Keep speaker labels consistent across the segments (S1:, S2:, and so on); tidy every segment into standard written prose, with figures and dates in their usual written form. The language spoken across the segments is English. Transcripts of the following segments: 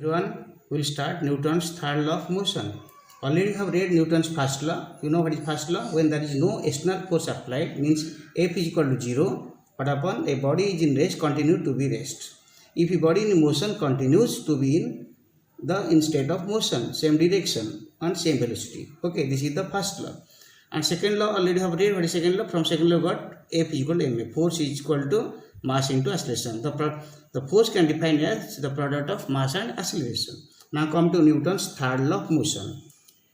S1: Everyone will start Newton's third law of motion. Already have read Newton's first law. You know what is first law? When there is no external force applied, means F is equal to 0, but upon a body is in rest, continue to be rest. If a body in motion continues to be in state of motion, same direction and same velocity. Okay, this is the first law. And second law already have read. What is second law? From second law got F is equal to ma. Force is equal to mass into acceleration. The force can define as the product of mass and acceleration. Now come to Newton's third law of motion.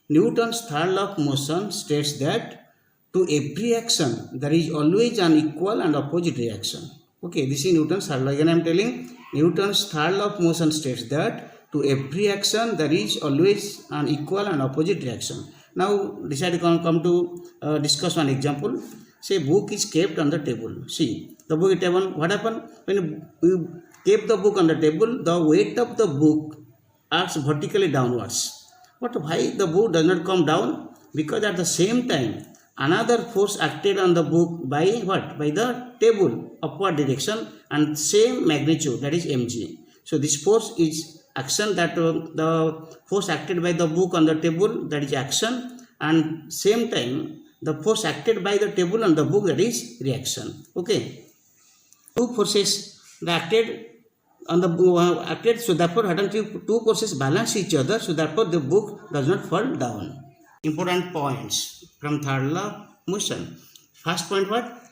S1: Newton's third law of motion states that to every action there is always an equal and opposite reaction. Okay, this is Newton's third law. Again I am telling, Newton's third law of motion states that to every action there is always an equal and opposite reaction. Now decide to come to discuss one example. Say book is kept on the table. See the book is table. What happened when you keep the book on the table? The weight of the book acts vertically downwards. But why the book does not come down? Because at the same time another force acted on the book by what? By the table upward direction and same magnitude, that is mg. So this force is action, that the force acted by the book on the table, that is action, and same time the force acted by the table on the book, that is reaction. Okay, two forces acted on the book acted, so therefore two forces balance each other, so therefore the book does not fall down. Important points from third law motion. First point, what?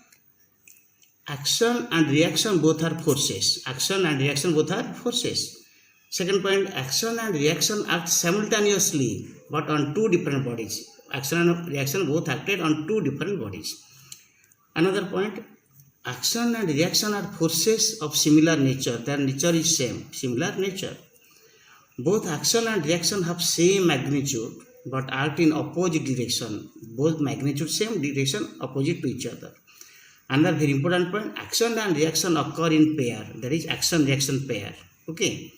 S1: Action and reaction both are forces. Action and reaction both are forces. Second point, action and reaction act simultaneously but on two different bodies. Action and reaction both acted on two different bodies. Another point, action and reaction are forces of similar nature. Their nature is same, similar nature. Both action and reaction have same magnitude but act in opposite direction. Both magnitude same, direction opposite to each other. Another very important point, action and reaction occur in pair. That is action-reaction pair. Okay.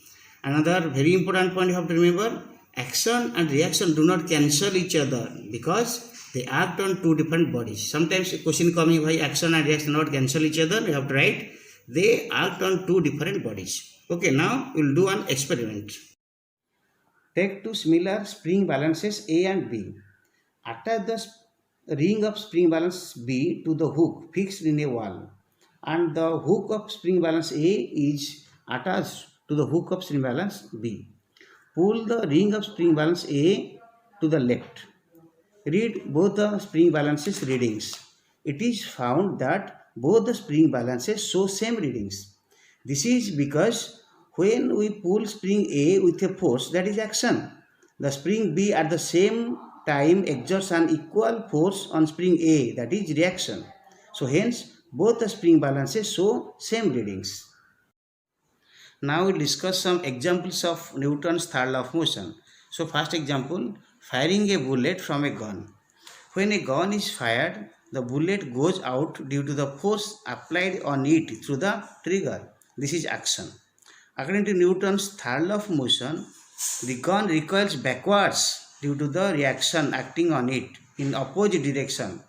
S1: Another very important point you have to remember, action and reaction do not cancel each other because they act on two different bodies. Sometimes a question coming, why action and reaction not cancel each other? You have to write, they act on two different bodies. Okay, now we will do an experiment. Take two similar spring balances A and B. Attach the ring of spring balance B to the hook fixed in a wall, and the hook of spring balance A is attached to the hook of spring balance B. Pull the ring of spring balance A to the left. Read both the spring balances readings. It is found that both the spring balances show same readings. This is because when we pull spring A with a force, that is action, the spring B at the same time exerts an equal force on spring A, that is reaction. So hence both the spring balances show same readings. Now we'll discuss some examples of Newton's third law of motion. So first example, firing a bullet from a gun. When a gun is fired, the bullet goes out due to the force applied on it through the trigger. This is action. According to Newton's third law of motion, the gun recoils backwards due to the reaction acting on it in opposite direction.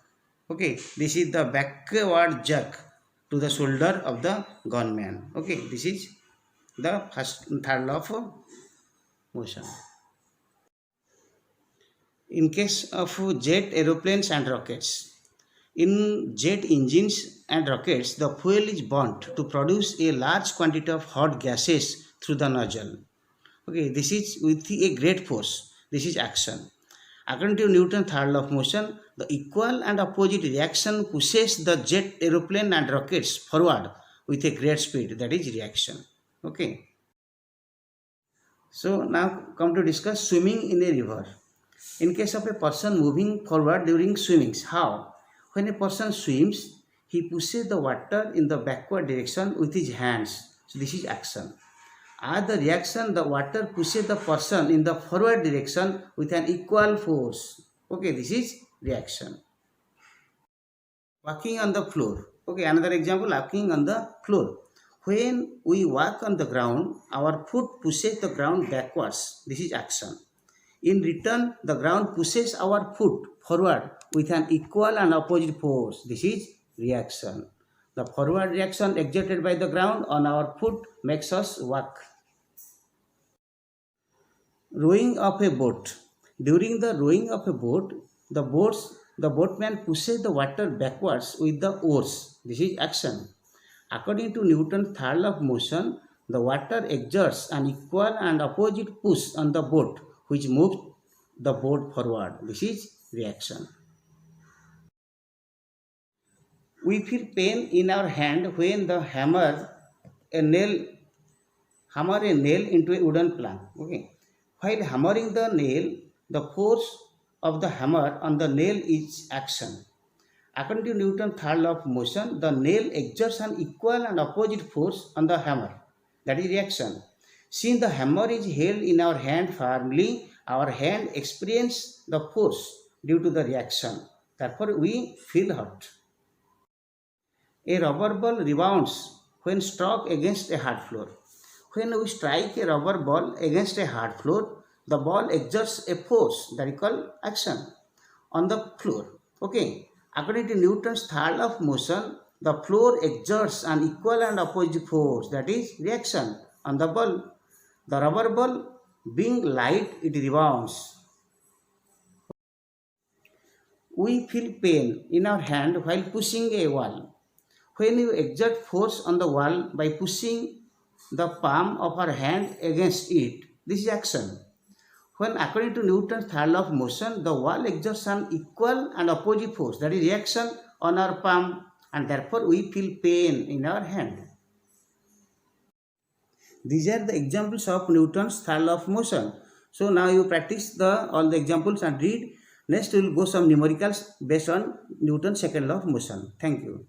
S1: Okay, this is the backward jerk to the shoulder of the gunman. Okay, this is the third law of motion. In case of jet aeroplanes and rockets, in jet engines and rockets, the fuel is burnt to produce a large quantity of hot gases through the nozzle. Okay, this is with a great force. This is action. According to Newton's third law of motion, the equal and opposite reaction pushes the jet aeroplane and rockets forward with a great speed. That is reaction. Okay. So now come to discuss swimming in a river. In case of a person moving forward during swimmings, how? When a person swims, he pushes the water in the backward direction with his hands. So this is action. As the reaction, the water pushes the person in the forward direction with an equal force. Okay, this is reaction. Walking on the floor. Okay, another example, walking on the floor. When we walk on the ground, our foot pushes the ground backwards. This is action. In return, the ground pushes our foot forward with an equal and opposite force. This is reaction. The forward reaction exerted by the ground on our foot makes us walk. Rowing of a boat. During the rowing of a boat, the boatman pushes the water backwards with the oars. This is action. According to Newton's third law of motion, the water exerts an equal and opposite push on the boat, which moves the boat forward. This is reaction. We feel pain in our hand when the hammer a nail into a wooden plank. Okay. While hammering the nail, the force of the hammer on the nail is action. According to Newton's third law of motion, the nail exerts an equal and opposite force on the hammer. That is reaction. Since the hammer is held in our hand firmly, our hand experiences the force due to the reaction. Therefore, we feel hurt. A rubber ball rebounds when struck against a hard floor. When we strike a rubber ball against a hard floor, the ball exerts a force that is called action on the floor. Okay. According to Newton's third law of motion, the floor exerts an equal and opposite force, that is reaction, on the ball. The rubber ball being light, it rebounds. We feel pain in our hand while pushing a wall. When you exert force on the wall by pushing the palm of our hand against it, this is action. When according to Newton's third law of motion, the wall exerts an equal and opposite force, that is reaction on our palm, and therefore we feel pain in our hand. These are the examples of Newton's third law of motion. So now you practice all the examples and read. Next we will go some numericals based on Newton's second law of motion. Thank you.